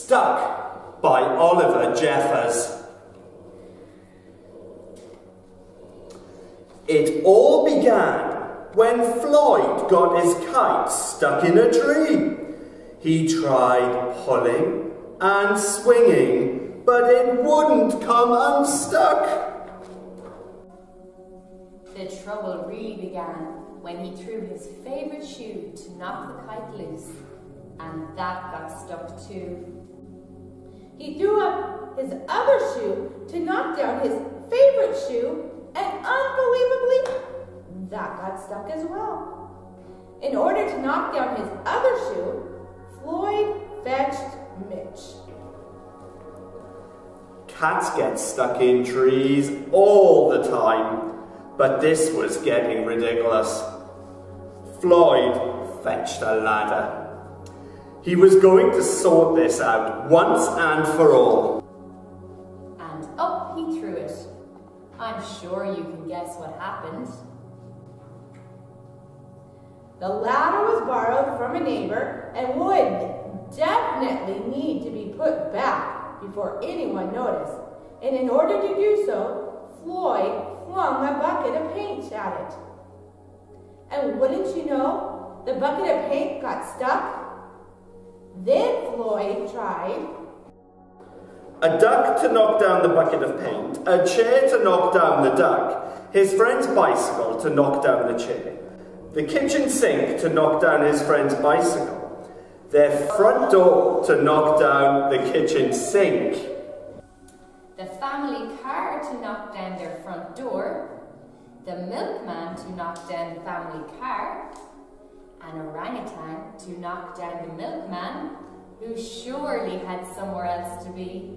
Stuck by Oliver Jeffers. It all began when Floyd got his kite stuck in a tree. He tried pulling and swinging, but it wouldn't come unstuck. The trouble really began when he threw his favourite shoe to knock the kite loose, and that got stuck too. He threw up his other shoe to knock down his favourite shoe, and unbelievably, that got stuck as well. In order to knock down his other shoe, Floyd fetched Mitch. Cats get stuck in trees all the time, but this was getting ridiculous. Floyd fetched a ladder. He was going to sort this out once and for all. And up he threw it. I'm sure you can guess what happened. The ladder was borrowed from a neighbor and would definitely need to be put back before anyone noticed. And in order to do so, Floyd flung a bucket of paint at it. And wouldn't you know, the bucket of paint got stuck? Then Floyd tried a duck to knock down the bucket of paint, a chair to knock down the duck, his friend's bicycle to knock down the chair, the kitchen sink to knock down his friend's bicycle, their front door to knock down the kitchen sink, the family car to knock down their front door, the milkman to knock down the family car, an orangutan to knock down the milkman, who surely had somewhere else to be,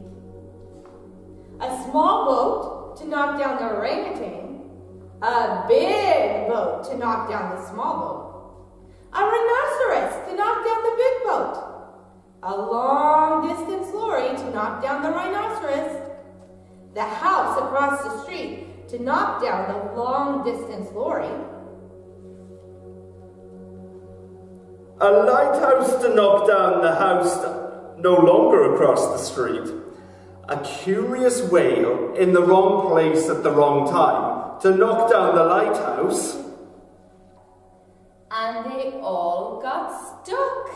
a small boat to knock down the orangutan, a big boat to knock down the small boat, a rhinoceros to knock down the big boat, a long-distance lorry to knock down the rhinoceros, the house across the street to knock down the long-distance lorry, a lighthouse to knock down the house no longer across the street, a curious whale in the wrong place at the wrong time to knock down the lighthouse. And they all got stuck.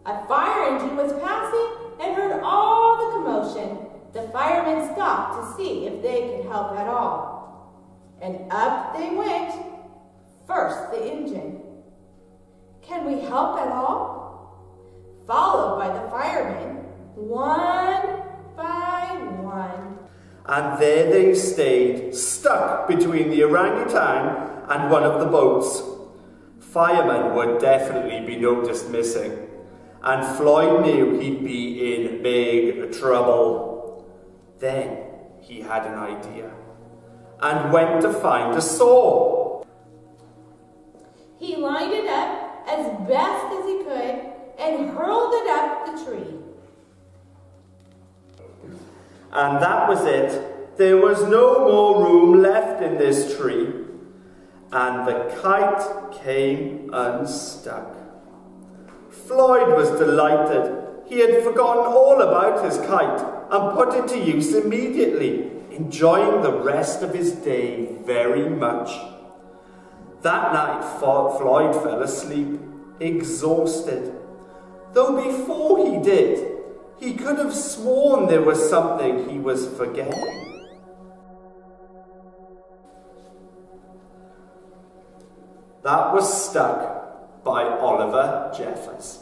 A fire engine was passing and heard all the commotion. The firemen stopped to see if they could help at all. And up they went. First, the engine. Can we help at all? Followed by the firemen, one by one. And there they stayed, stuck between the orangutan and one of the boats. Firemen would definitely be noticed missing, and Floyd knew he'd be in big trouble. Then he had an idea, and went to find a saw. He lined it up as best as he could and hurled it up the tree. And that was it. There was no more room left in this tree, and the kite came unstuck. Floyd was delighted. He had forgotten all about his kite and put it to use immediately, enjoying the rest of his day very much. That night, Floyd fell asleep, exhausted. Though before he did, he could have sworn there was something he was forgetting. That was Stuck by Oliver Jeffers.